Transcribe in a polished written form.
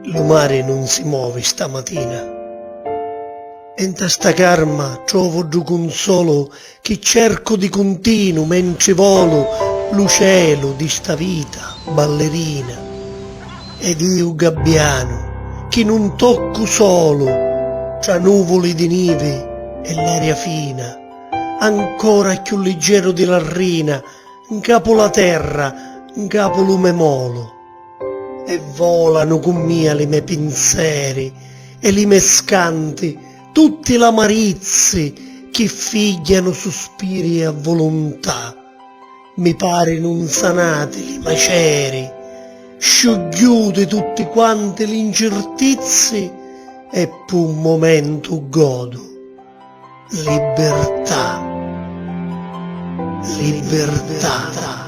Lo mare non si muove stamattina. E in sta carma trovo giù consolo che cerco di continuo mentre volo lo cielo di sta vita ballerina. Ed io gabbiano che non tocco solo tra nuvoli di neve e l'aria fina, ancora più leggero di larrina, in capo la terra, in capo lume molo. E volano con mia le mie pensieri e li me scanti, tutti l'amarizzi che figliano sospiri a volontà. Mi pare non sanati li maceri, scioghiuti tutti quanti gli incertizi, e per un momento godo. Libertà, libertà.